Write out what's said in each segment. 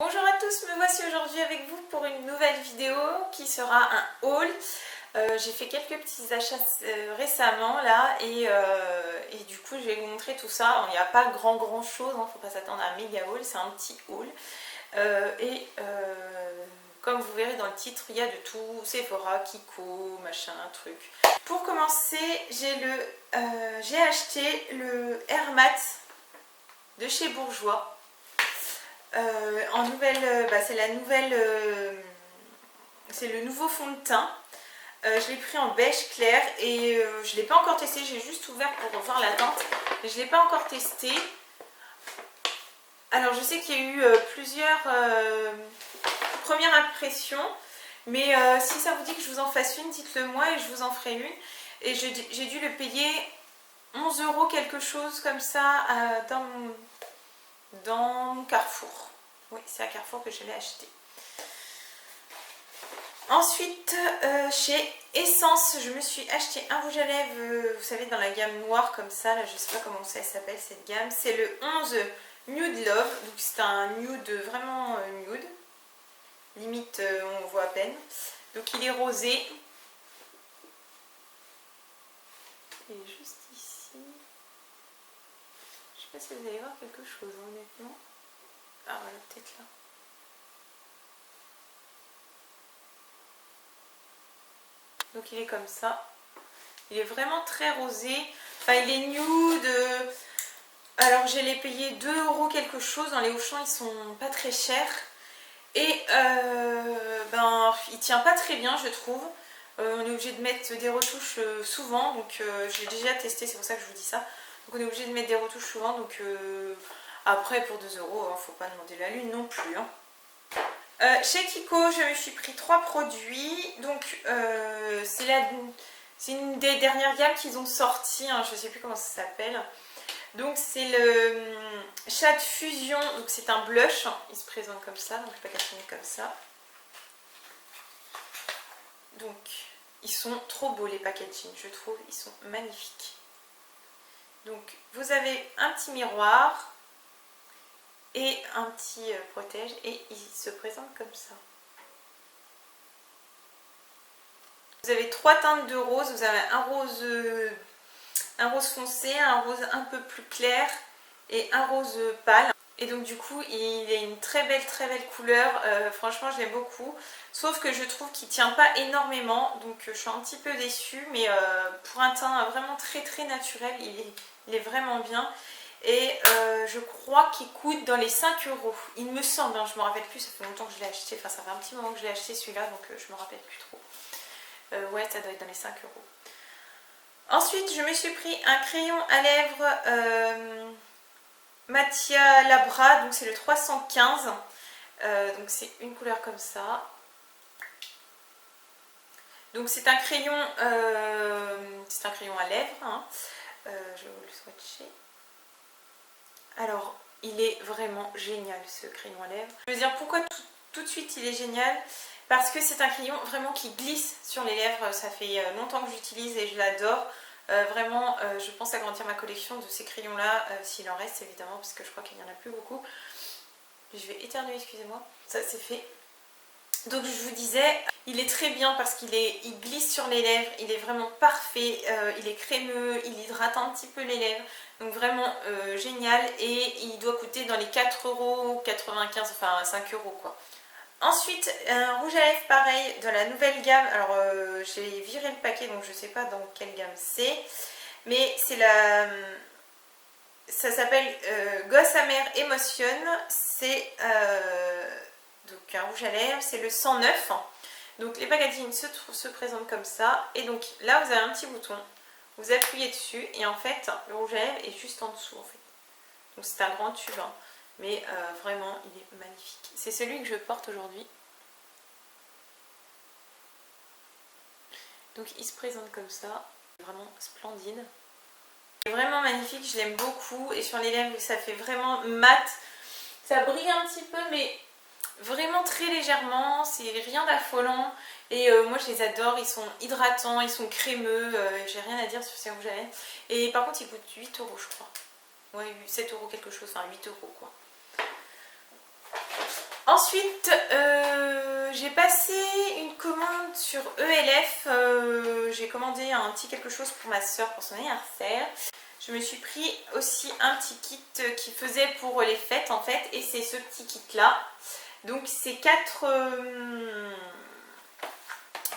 Bonjour à tous, me voici aujourd'hui avec vous pour une nouvelle vidéo qui sera un haul. J'ai fait quelques petits achats récemment là et du coup je vais vous montrer tout ça. Il n'y a pas grand chose, faut pas s'attendre à un méga haul, c'est un petit haul. Comme vous verrez dans le titre, il y a de tout, Sephora, Kiko, machin, truc. Pour commencer, j'ai acheté le Air Mat de chez Bourjois. En nouvelle, c'est le nouveau fond de teint. Je l'ai pris en beige clair et je ne l'ai pas encore testé, j'ai juste ouvert pour voir la teinte. Mais je ne l'ai pas encore testé. Alors je sais qu'il y a eu plusieurs premières impressions, mais si ça vous dit que je vous en fasse une, dites-le moi et je vous en ferai une. Et j'ai dû le payer 11 € quelque chose comme ça dans Carrefour. Oui, c'est à Carrefour que je l'ai acheté. Ensuite, chez Essence, je me suis acheté un rouge à lèvres, vous savez, dans la gamme noire comme ça. Là, je ne sais pas comment ça s'appelle cette gamme. C'est le 11 Nude Love. Donc, c'est un nude vraiment nude. Limite, on voit à peine. Donc, il est rosé. Il est juste ici. Je ne sais pas si vous allez voir quelque chose, honnêtement. Ah, voilà, peut-être là. Donc il est comme ça. Il est vraiment très rosé. Enfin, il est nude. Alors je l'ai payé 2 € quelque chose. Dans les Auchan, ils sont pas très chers. Et il tient pas très bien, je trouve. On est obligé de mettre des retouches souvent. Donc j'ai déjà testé, c'est pour ça que je vous dis ça. Donc on est obligé de mettre des retouches souvent. Donc après, pour 2 €, faut pas demander la lune non plus. Chez Kiko, je me suis pris 3 produits. Donc, c'est une des dernières gammes qu'ils ont sorti. Je ne sais plus comment ça s'appelle. Donc, c'est le Chat Fusion. Donc, c'est un blush. Il se présente comme ça. Donc, le packaging est comme ça. Donc, ils sont trop beaux les packaging, je trouve. Ils sont magnifiques. Donc, vous avez un petit miroir et un petit protège et il se présente comme ça. Vous avez 3 teintes de rose, vous avez un rose foncé, un rose un peu plus clair et un rose pâle. Et donc du coup il a une très belle couleur, franchement je l'aime beaucoup. Sauf que je trouve qu'il ne tient pas énormément, donc je suis un petit peu déçue. Mais pour un teint vraiment très naturel, il est vraiment bien. Et je crois qu'il coûte dans les 5 €. Il me semble, je ne me rappelle plus, ça fait longtemps que je l'ai acheté. Enfin, ça fait un petit moment que je l'ai acheté celui-là, donc je ne me rappelle plus trop. Ouais, ça doit être dans les 5 €. Ensuite, je me suis pris un crayon à lèvres Mathia Labra, donc c'est le 315. Donc c'est une couleur comme ça. Donc c'est un crayon à lèvres. Je vais vous le swatcher. Alors, il est vraiment génial ce crayon à lèvres. Je veux dire, pourquoi tout de suite il est génial? Parce que c'est un crayon vraiment qui glisse sur les lèvres. Ça fait longtemps que j'utilise et je l'adore. Vraiment, je pense agrandir ma collection de ces crayons-là, s'il en reste évidemment, parce que je crois qu'il n'y en a plus beaucoup. Je vais éternuer, excusez-moi. Ça, c'est fait. Donc je vous disais, il est très bien parce qu'il glisse sur les lèvres, il est vraiment parfait, il est crémeux, il hydrate un petit peu les lèvres, donc vraiment génial. Et il doit coûter dans les 4,95 €, enfin 5 € quoi. Ensuite, un rouge à lèvres pareil de la nouvelle gamme. Alors j'ai viré le paquet, donc je ne sais pas dans quelle gamme c'est, mais c'est ça s'appelle Gossamer Emotion. C'est donc un rouge à lèvres, c'est le 109. Donc les packaging se présentent comme ça. Et donc là vous avez un petit bouton, vous appuyez dessus et en fait le rouge à lèvres est juste en dessous en fait. Donc c'est un grand tube, mais vraiment il est magnifique. C'est celui que je porte aujourd'hui. Donc il se présente comme ça, vraiment splendide. Il est vraiment magnifique, je l'aime beaucoup. Et sur les lèvres ça fait vraiment mat. Ça brille un petit peu mais vraiment très légèrement, c'est rien d'affolant. Et moi je les adore, ils sont hydratants, ils sont crémeux, j'ai rien à dire sur ces rouges à lèvres. Et par contre ils coûtent 8 € je crois. Ouais, 7 € quelque chose, enfin 8 € quoi. Ensuite, j'ai passé une commande sur ELF. J'ai commandé un petit quelque chose pour ma soeur pour son anniversaire. Je me suis pris aussi un petit kit qui faisait pour les fêtes en fait. Et c'est ce petit kit là. Donc c'est 4...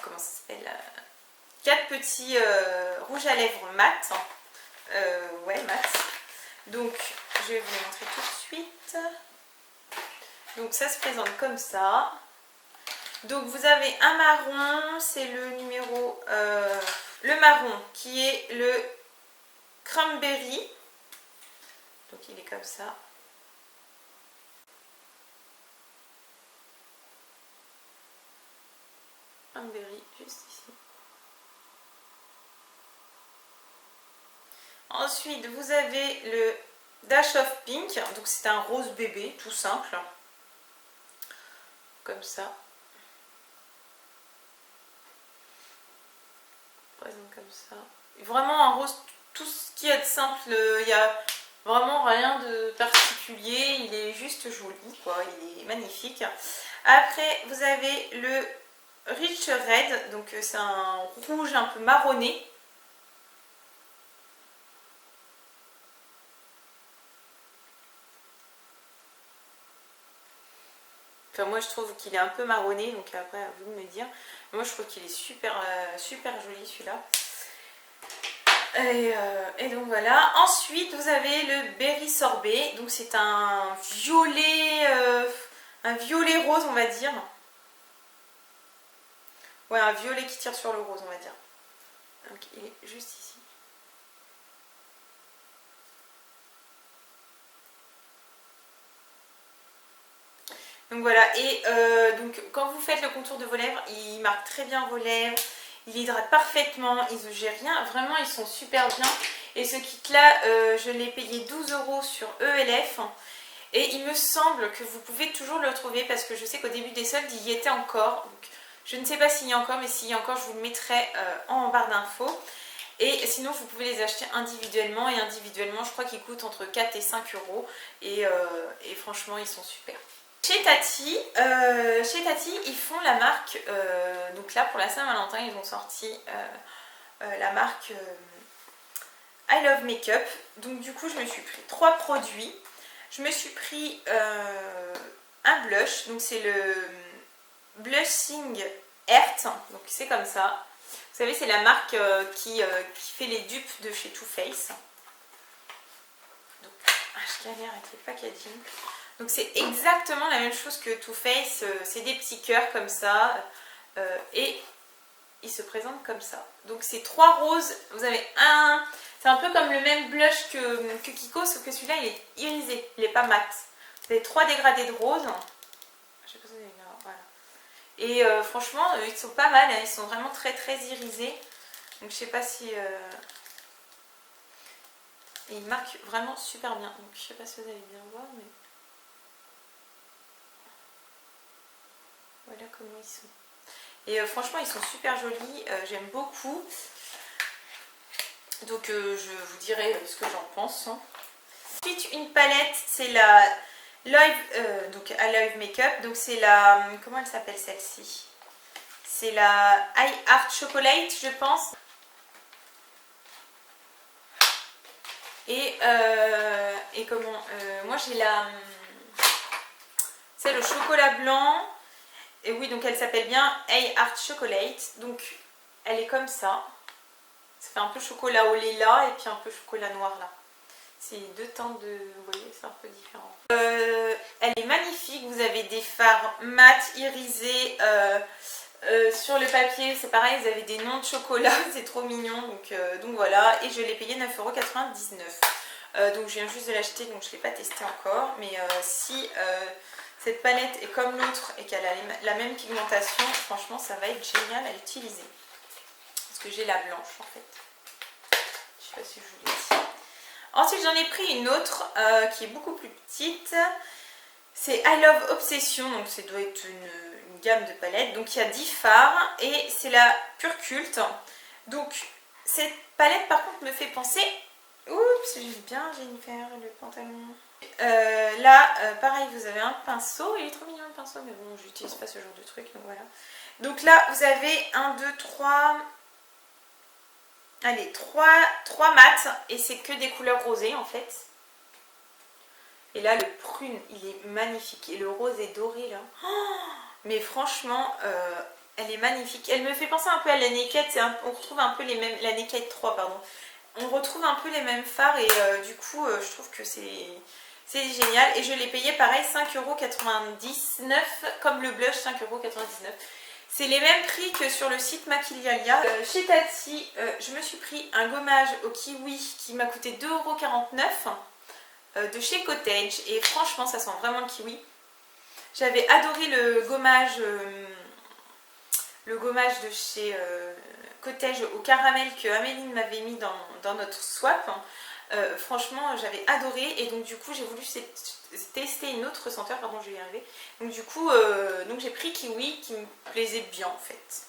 comment ça s'appelle 4 petits rouges à lèvres mat. Ouais, mat. Donc je vais vous les montrer tout de suite. Donc ça se présente comme ça. Donc vous avez un marron, c'est le numéro... le marron qui est le cranberry. Donc il est comme ça. Cranberry, juste ici. Ensuite vous avez le Dash of Pink. Donc c'est un rose bébé, tout simple. Comme ça. Présente comme ça. Vraiment un rose, tout ce qu'il y a de simple, il n'y a vraiment rien de particulier, il est juste joli, quoi, il est magnifique. Après, vous avez le Rich Red, donc c'est un rouge un peu marronné. Enfin, moi je trouve qu'il est un peu marronné, donc après à vous de me dire. Moi je trouve qu'il est super, super joli celui-là. Et donc voilà. Ensuite vous avez le Berry Sorbet. Donc c'est un violet rose on va dire. Ouais, un violet qui tire sur le rose on va dire. Donc il est juste ici. Donc voilà, et donc quand vous faites le contour de vos lèvres, il marque très bien vos lèvres, il hydrate parfaitement, il ne gère rien, vraiment ils sont super bien. Et ce kit là, je l'ai payé 12 € sur ELF. Et il me semble que vous pouvez toujours le retrouver parce que je sais qu'au début des soldes, il y était encore. Donc, je ne sais pas s'il y a encore, mais s'il y a encore, je vous le mettrai en barre d'infos. Et sinon, vous pouvez les acheter individuellement. Et individuellement, je crois qu'ils coûtent entre 4 et 5 €. Et franchement, ils sont super. Chez Tati, ils font la marque, donc là pour la Saint-Valentin, ils ont sorti la marque I Love Makeup. Donc du coup, je me suis pris 3 produits. Je me suis pris un blush, donc c'est le Blushing Earth, donc c'est comme ça. Vous savez, c'est la marque qui fait les dupes de chez Too Faced. Donc, je galère avec les packaging. Donc c'est exactement la même chose que Too Faced, c'est des petits cœurs comme ça, et ils se présentent comme ça. Donc c'est 3 roses, vous avez un, c'est un peu comme le même blush que Kiko, sauf que celui-là il est irisé, il n'est pas mat. Vous avez 3 dégradés de rose, je sais pas si vous avez bien, voilà. Et franchement ils sont pas mal, hein. Ils sont vraiment très très irisés, donc je sais pas si... Et ils marquent vraiment super bien, donc je sais pas si vous allez bien voir, mais... Voilà comment ils sont. Et franchement, ils sont super jolis. J'aime beaucoup. Donc, je vous dirai ce que j'en pense. Ensuite, une palette. C'est la Live, donc à Live Makeup. Donc, c'est la... Comment elle s'appelle celle-ci? C'est la High Art Chocolate, je pense. Et comment moi, j'ai la... C'est le chocolat blanc. Et oui, donc elle s'appelle bien High Art Chocolate. Donc elle est comme ça. Ça fait un peu chocolat au lilas et puis un peu chocolat noir là. C'est 2 teintes de... Vous voyez, c'est un peu différent. Elle est magnifique. Vous avez des fards mat, irisés. Sur le papier, c'est pareil, vous avez des noms de chocolat. C'est trop mignon. Donc voilà. Et je l'ai payé 9,99 €. Donc je viens juste de l'acheter, donc je ne l'ai pas testé encore. Mais si... cette palette est comme l'autre et qu'elle a la même pigmentation, franchement ça va être génial à utiliser. Parce que j'ai la blanche en fait. Je sais pas si je vous l'ai dit. Ensuite j'en ai pris une autre qui est beaucoup plus petite. C'est I Love Obsession, donc ça doit être une gamme de palettes. Donc il y a 10 fards et c'est la Pure Culte. Donc cette palette par contre me fait penser... Oups, j'aime bien Jennifer, le pantalon. Là, pareil, vous avez un pinceau. Il est trop mignon le pinceau, mais bon, j'utilise pas ce genre de truc, donc voilà. Donc là, vous avez 1, 2, 3... Allez, 3 mats, et c'est que des couleurs rosées, en fait. Et là, le prune, il est magnifique. Et le rose est doré, là. Oh, mais franchement, elle est magnifique. Elle me fait penser un peu à la Naked. On retrouve un peu les mêmes... La Naked 3, pardon. On retrouve un peu les mêmes fards. Et du coup, je trouve que c'est génial. Et je l'ai payé, pareil, 5,99 €. Comme le blush, 5,99 €. C'est les mêmes prix que sur le site Maquilialia. Chez Tati, je me suis pris un gommage au kiwi qui m'a coûté 2,49 € de chez Cottage. Et franchement, ça sent vraiment le kiwi. J'avais adoré le gommage de chez Cottage au caramel que Améline m'avait mis dans notre swap. Franchement, j'avais adoré. Et donc du coup, j'ai voulu tester une autre senteur. Pardon, je vais y arriver. Donc du coup, j'ai pris kiwi qui me plaisait bien en fait.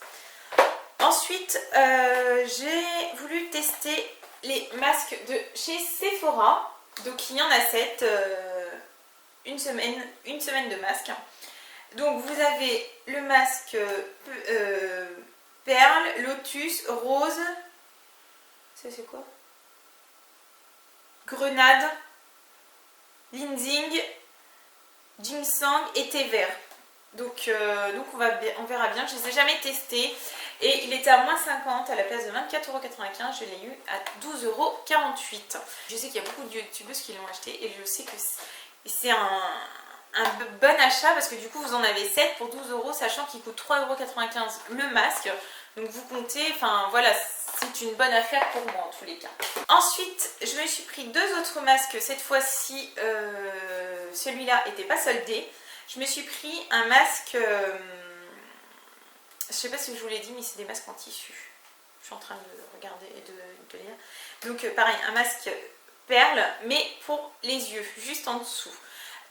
Ensuite, j'ai voulu tester les masques de chez Sephora. Donc il y en a 7. Une semaine de masques. Donc vous avez le masque perle, lotus, rose. Ça c'est quoi? Grenade, Linzing, ginseng et thé vert. Donc on verra bien. Je ne les ai jamais testés. Et il était à moins 50 à la place de 24,95 €. Je l'ai eu à 12,48 €. Je sais qu'il y a beaucoup de youtubeuses qui l'ont acheté. Et je sais que c'est un bon achat. Parce que du coup vous en avez 7 pour 12 €. Sachant qu'il coûte 3,95 € le masque. Donc vous comptez, enfin voilà, c'est une bonne affaire pour moi en tous les cas. Ensuite, je me suis pris 2 autres masques. Cette fois-ci, celui-là n'était pas soldé. Je me suis pris un masque, je sais pas si je vous l'ai dit, mais c'est des masques en tissu. Je suis en train de regarder et de lire. Donc pareil, un masque perle, mais pour les yeux, juste en dessous.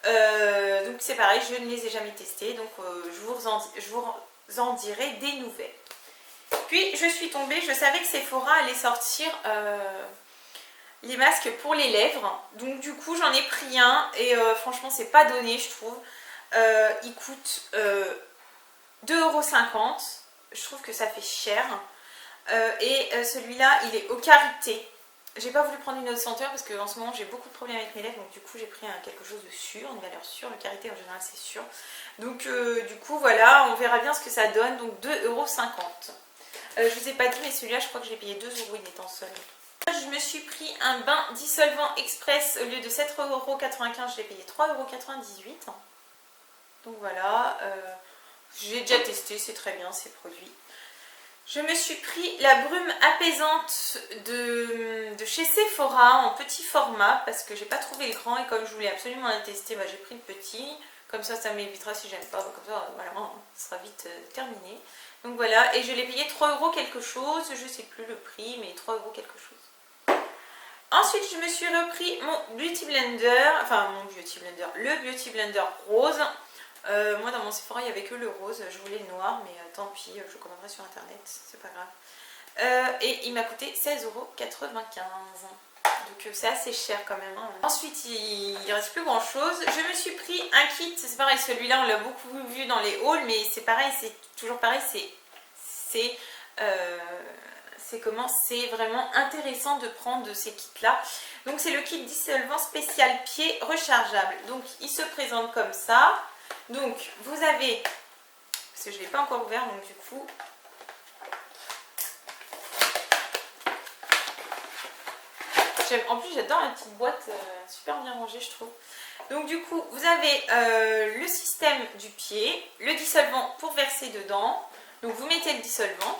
Donc c'est pareil, je ne les ai jamais testés, donc je vous en dirai des nouvelles. Puis je suis tombée, je savais que Sephora allait sortir les masques pour les lèvres. Donc du coup j'en ai pris un et franchement c'est pas donné je trouve. Il coûte 2,50 €. Je trouve que ça fait cher. Et celui-là il est au karité. J'ai pas voulu prendre une autre senteur parce qu'en ce moment j'ai beaucoup de problèmes avec mes lèvres. Donc du coup j'ai pris quelque chose de sûr, une valeur sûre. Le karité en général c'est sûr. Donc du coup voilà, on verra bien ce que ça donne. Donc 2,50 €. Je vous ai pas dit mais celui-là je crois que j'ai payé 2 € il est en solde. Je me suis pris un bain dissolvant express au lieu de 7,95 €, je l'ai payé 3,98 €. Donc voilà, j'ai déjà testé, c'est très bien ces produits. Je me suis pris la brume apaisante de chez Sephora en petit format parce que j'ai pas trouvé le grand et comme je voulais absolument la tester, j'ai pris le petit. Comme ça m'évitera si j'aime pas, comme ça voilà, ça sera vite terminé. Donc voilà, et je l'ai payé 3 € quelque chose, je sais plus le prix, mais 3 € quelque chose. Ensuite, je me suis repris mon Beauty Blender, le Beauty Blender rose. Moi, dans mon Sephora, il n'y avait que le rose, je voulais le noir, mais tant pis, je commanderai sur internet, c'est pas grave. Et il m'a coûté 16,95 €. Donc c'est assez cher quand même. Hein. Ensuite, il ne reste plus grand chose. Je me suis pris un kit, c'est pareil, celui-là on l'a beaucoup vu dans les hauls, mais c'est pareil, c'est toujours pareil, c'est vraiment intéressant de prendre ces kits-là. Donc c'est le kit dissolvant spécial pied rechargeable. Donc il se présente comme ça. Donc vous avez, parce que je ne l'ai pas encore ouvert, donc du coup... En plus j'adore la petite boîte, super bien rangée je trouve. Donc du coup vous avez le système du pied, le dissolvant pour verser dedans. Donc vous mettez le dissolvant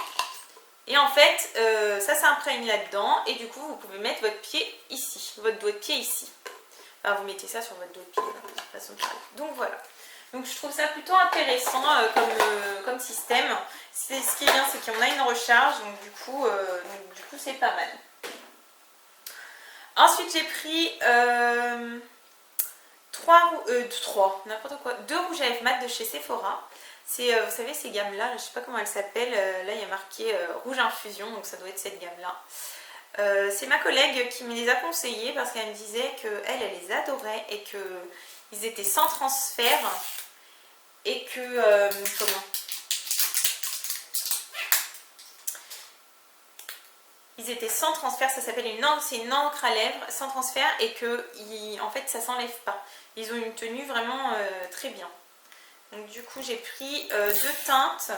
et en fait ça s'imprègne là-dedans et du coup vous pouvez mettre votre pied ici, votre doigt de pied ici. Enfin vous mettez ça sur votre doigt de pied de façon carrée. Donc voilà. Donc je trouve ça plutôt intéressant comme système. Ce qui est bien c'est qu'on a une recharge donc du coup c'est pas mal. Ensuite, j'ai pris 2 rouges à lèvres mat de chez Sephora. C'est, vous savez, ces gammes-là, je ne sais pas comment elles s'appellent. Là, il y a marqué rouge infusion, donc ça doit être cette gamme-là. C'est ma collègue qui me les a conseillés parce qu'elle me disait qu'elle les adorait et qu'ils étaient sans transfert et que... comment Ils étaient sans transfert, ça s'appelle c'est une encre à lèvres sans transfert et que en fait ça s'enlève pas. Ils ont une tenue vraiment très bien. Donc du coup j'ai pris deux teintes.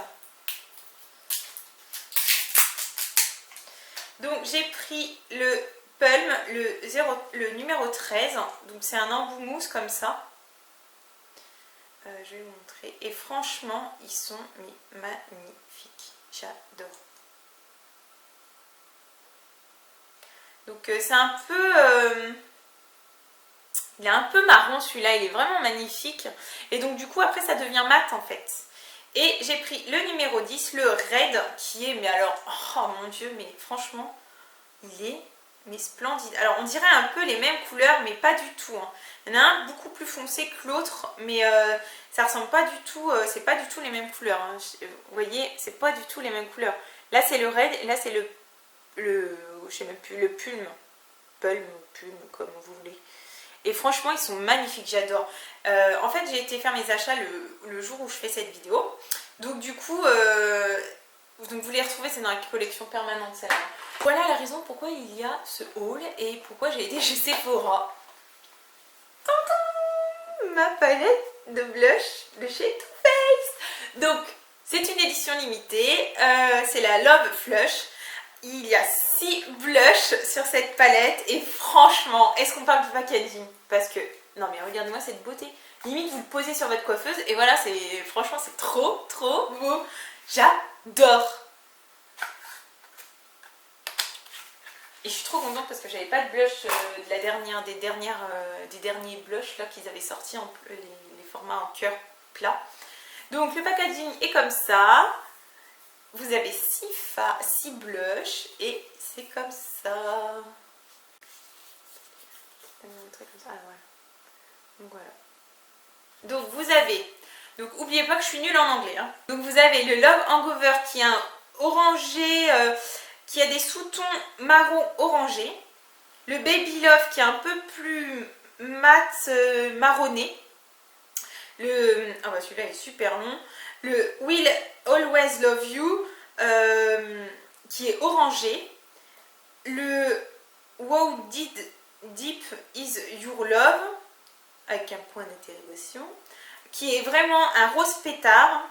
Donc j'ai pris le Pulm, le numéro 13. Donc c'est un embout mousse comme ça. Je vais vous montrer. Et franchement ils sont magnifiques. J'adore. Donc c'est un peu... il est un peu marron celui-là, il est vraiment magnifique. Et donc du coup après ça devient mat en fait. Et j'ai pris le numéro 10, le Red, qui est, mais alors, oh mon dieu, mais franchement, il est splendide. Alors on dirait un peu les mêmes couleurs, mais pas du tout. Hein. Il y en a un beaucoup plus foncé que l'autre, mais ça ressemble pas du tout, c'est pas du tout les mêmes couleurs. Hein. Vous voyez, c'est pas du tout les mêmes couleurs. Là c'est le Red, et là c'est je sais même plus, le Pulm, comme vous voulez. Et franchement, ils sont magnifiques, j'adore. En fait, j'ai été faire mes achats le jour où je fais cette vidéo. Donc du coup, vous les retrouvez, c'est dans la collection permanente celle-là. Voilà la raison pourquoi il y a ce haul et pourquoi j'ai été chez Sephora. Tantan, ma palette de blush de chez Too Faced. Donc, c'est une édition limitée. C'est la Love Flush. Il y a 6 blushs sur cette palette et franchement, est-ce qu'on parle du packaging? Parce que, non mais regardez-moi cette beauté. Limite vous le posez sur votre coiffeuse et voilà, franchement c'est trop beau. J'adore. Et je suis trop contente parce que j'avais pas de blush des derniers blushs là qu'ils avaient sortis, les formats en cœur plat. Donc le packaging est comme ça. Vous avez 6 blushs et c'est comme ça. Je vais vous montrer comme ça. Ah, voilà. Donc voilà. Donc vous avez, donc n'oubliez pas que je suis nulle en anglais. Hein. Donc vous avez le Love Hangover qui est un orangé, qui a des sous-tons marron orangé. Le Baby Love qui est un peu plus mat marronné. Ah bah celui-là est super long. Le Will Always Love You qui est orangé. Le Wow Deep Is Your Love avec un point d'interrogation qui est vraiment un rose pétard.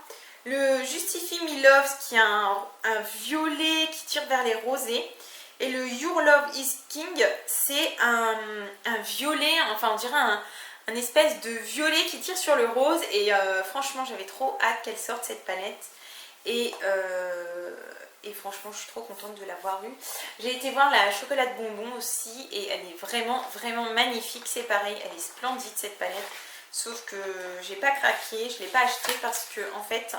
Le Justify Me Love qui est un violet qui tire vers les rosés. Et le Your Love Is King c'est un violet, enfin on dirait un espèce de violet qui tire sur le rose et franchement j'avais trop hâte qu'elle sorte cette palette et franchement je suis trop contente de l'avoir eue. J'ai été voir la chocolat bonbon aussi et elle est vraiment magnifique, c'est pareil, elle est splendide cette palette, sauf que j'ai pas craqué, je l'ai pas acheté parce que en fait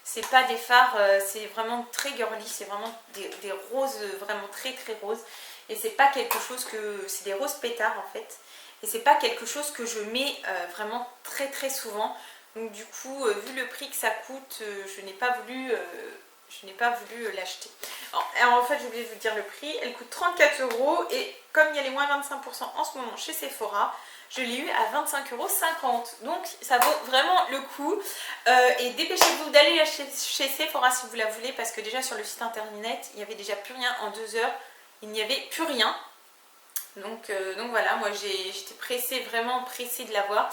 c'est pas des fards, c'est vraiment très girly, c'est vraiment des roses vraiment très roses et c'est pas quelque chose que, c'est des roses pétards en fait. Et c'est pas quelque chose que je mets vraiment très souvent. Donc du coup, vu le prix que ça coûte, je n'ai pas voulu l'acheter. Alors en fait, j'ai oublié de vous dire le prix. Elle coûte 34 € et comme il y a les moins 25% en ce moment chez Sephora, je l'ai eu à 25,50 €. Donc ça vaut vraiment le coup. Et dépêchez-vous d'aller l'acheter chez Sephora si vous la voulez parce que déjà sur le site internet, il n'y avait déjà plus rien en 2 heures. Il n'y avait plus rien. Donc voilà, moi j'étais vraiment pressée de l'avoir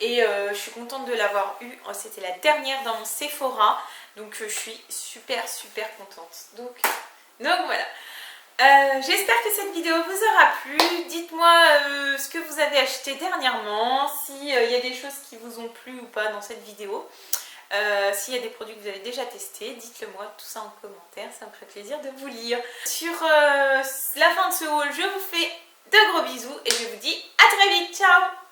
et je suis contente de l'avoir eu. C'était la dernière dans mon Sephora, donc je suis super contente. Donc voilà. J'espère que cette vidéo vous aura plu. Dites-moi ce que vous avez acheté dernièrement, s'il y a des choses qui vous ont plu ou pas dans cette vidéo. S'il y a des produits que vous avez déjà testés, dites-le moi tout ça en commentaire, ça me ferait plaisir de vous lire. Sur la fin de ce haul, je vous fais de gros bisous et je vous dis à très vite, ciao!